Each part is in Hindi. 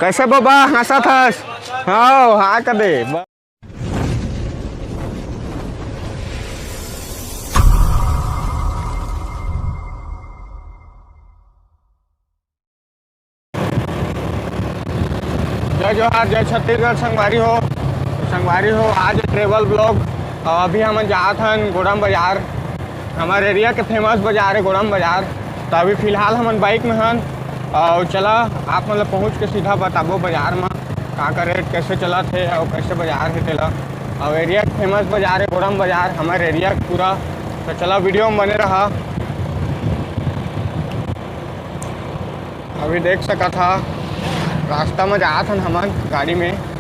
कैसे बाबा हंसा थस? हाँ हाँ कर दे। जय जोहार, जय छत्तीसगढ़। संगवारी हो आज ट्रेवल ब्लॉग। अभी हम जात हन गोड़म बाजार। हमारे एरिया के फेमस बाजार है गोड़म बाजार। तो अभी फ़िलहाल हम बाइक में हन और चला आप मतलब पहुँच के सीधा बताबो बाजार में का का रेट कैसे चला थे और कैसे बाजार है तेला। और एरिया के फेमस बाजार है गोड़म बाजार, हमारे एरिया पूरा। तो चला वीडियो में बने रहा। अभी देख सका था रास्ता में जात हन हमन गाड़ी में।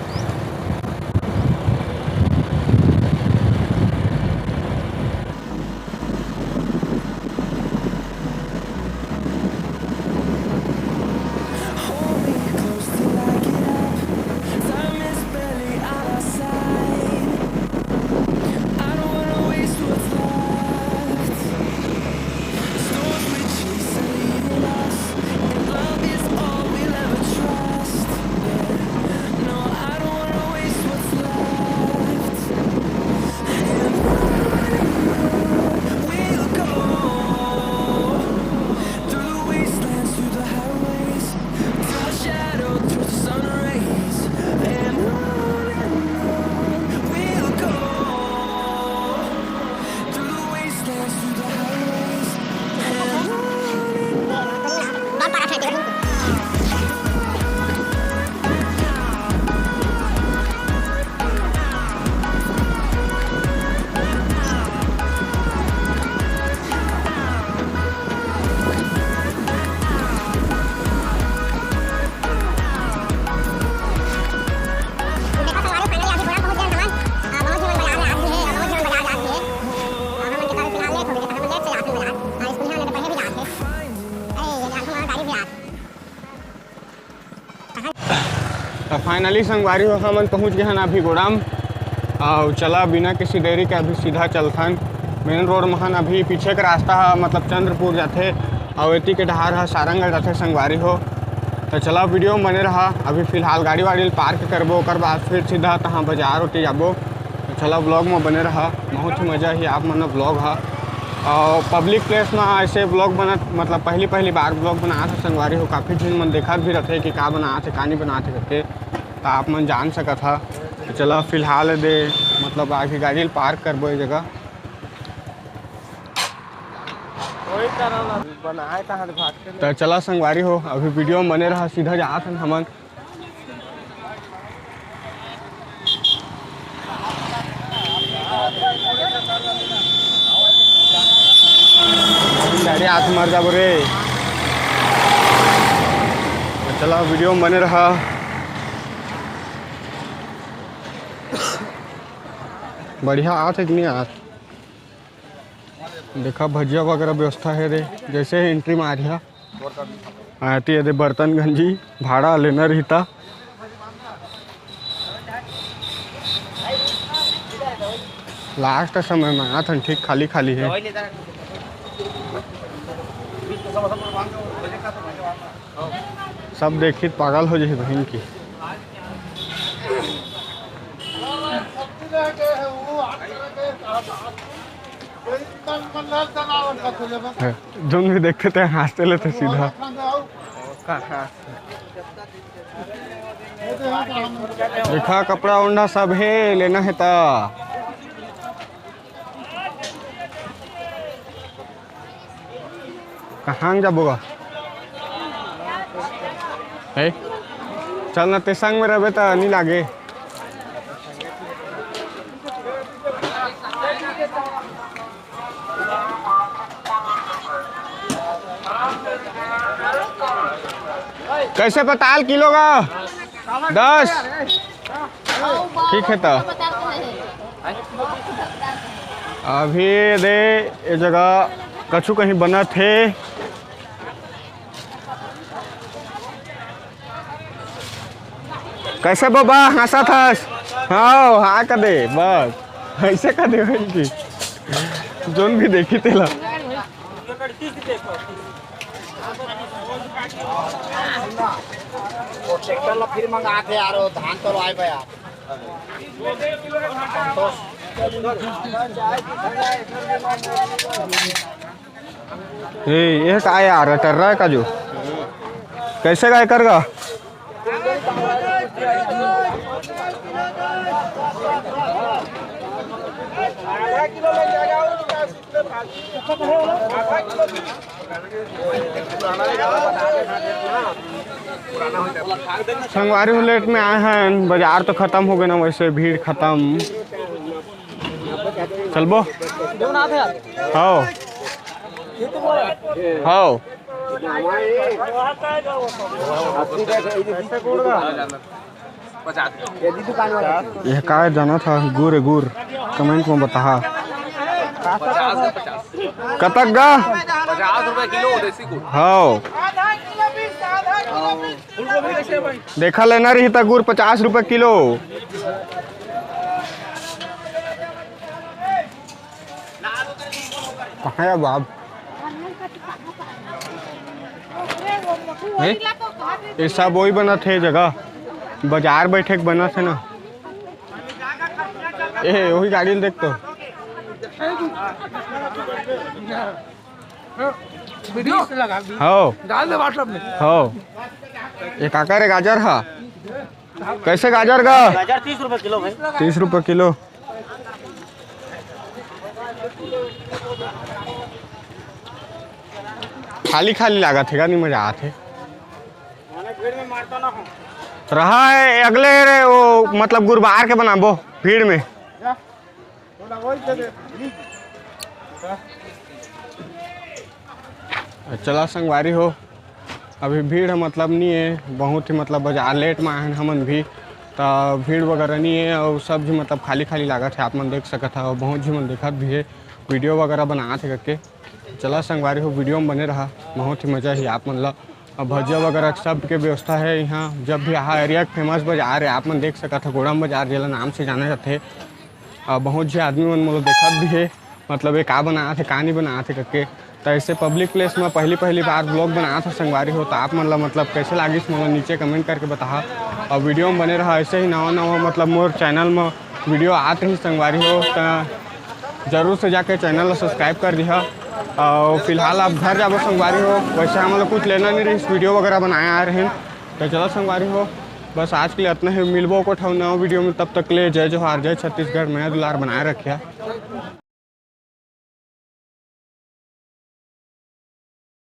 तो फाइनली संगवारी हो हमन पहुँच गए हैं अभी गोड़म। और चला बिना किसी देरी के अभी सीधा चलथन मेन रोड में हन। अभी पीछे का रास्ता है मतलब चंद्रपुर जाते और एती के डहार है सारंगढ़ जाते संगवारी हो। तो चला वीडियो में बने रहा। अभी फ़िलहाल गाड़ी वाड़ी पार्क करबो ओकर बाद फिर सीधा तहाँ बाजार उठी जाबो। तो चला ब्लॉग में बने रहा। बहुत ही मज़ा ही आप मन ब्लॉग है और पब्लिक प्लेस में ऐसे ब्लॉग बना मतलब पहली बार ब्लॉग बना था संगवारी हो। काफ़ी चीज़ मन देखा भी रहते कि का बना थे का नहीं बना थे करके, तो आप मन जान सका था। तो चला फ़िलहाल दे मतलब आगे गाड़ी पार्क करबो ये जगह। तो चला संगवारी हो अभी वीडियो में बने रहा। सीधा जात हन हमन। गाड़ी हाथ मर जाबो रे। तो चला वीडियो में बने रहा। बढ़िया आत है कि नहीं आत? देखा भजिया वगैरह व्यवस्था है रे। जैसे एंट्री मारिया आती है बर्तन गंजी भाड़ा लेना रहता। लास्ट समय में आत ठीक खाली खाली है। सब देखी पागल हो जाए बहन की। जोन भी देखते थे हंसते लेते सीधा। देखा कपड़ा उंडा सब है लेना है ता। कहाँ जाबोगा है? चल ना ते संग में रहे तो नहीं लागे। कैसे पताल किलो का? 10 ठीक है। तो अभी दे ये जगह कछु कहीं बना थे। कैसे बाबा हंसा थस? हाँ हाँ कर दे बस ऐसे कर दे की जोन भी देखी तेला। वो ट्रैक्टर ला फिर मंगा थे यार वो धान तो आए बे यार ये का यार कर रहा है काजू कैसे काय करगा संगवारी लेट में आए हैं बाजार तो खत्म हो गए ना वैसे भीड़ खत्म चलबो हाँ हाँ यह का जाना था गुड़ गुड़ कमेंट में बता कतक गा 50 रुपए किलो देसी गुड़। हाँ देखा लेना रही था गुड़ 50 रुपए किलो कहाँ है बाब ये सब वही बना थे जगह बाजार बैठे के बना थे ना ए वही गाड़ी देख तो हाँ डाल दे व्हाट्सएप में। हाँ ये काका रे गाजर हा कैसे गाजर का गाजर 30 रुपए किलो भाई 30 रुपए किलो खाली खाली लागत है नहीं मजा आते भीड़ में मारता ना हूं रहा है अगले रे वो मतलब गुरुवार के बनाबो भीड़ में चला संगवारी हो अभी भीड़ मतलब नहीं है बहुत ही मतलब बाजार लेट में आए हमन भी तो भीड़ वगैरह नहीं है और सब भी मतलब खाली खाली लागत है आप मन देख सकत है और बहुत जी मन देखत भी है वीडियो वगैरह बना थे करके चला संगवारी हो वीडियो में बने रहा बहुत ही मज़ा ही आप मन ला और भजिया वगैरह सब के व्यवस्था है यहाँ जब भी यहाँ एरिया फेमस बाजार है आप मन देख सकत है गोड़म बाजार जिला नाम से जाने जाते हैं और बहुत से आदमी मन मतलब देखत भी है मतलब ये का बना थे का नहीं बना थे करके तो ऐसे पब्लिक प्लेस में पहली बार ब्लॉग बना था संगवारी हो तो आप मतलब कैसे लगी मतलब नीचे कमेंट करके बता और वीडियो में बने रहा ऐसे ही नवा मतलब मोर चैनल में वीडियो आते ही संगवारी हो तो जरूर से जाके चैनल सब्सक्राइब कर दिया और फिलहाल आप घर जाबो संगवारी हो वैसे हम लोग कुछ लेना नहीं रही वीडियो वगैरह बनाए आ रहे हैं तो चलो संगवारी हो बस आज के लिए इतना ही मिलबो को नवा वीडियो में तब तक ले जय जोहार जय छत्तीसगढ़ मैं दुलार बनाए रखिया।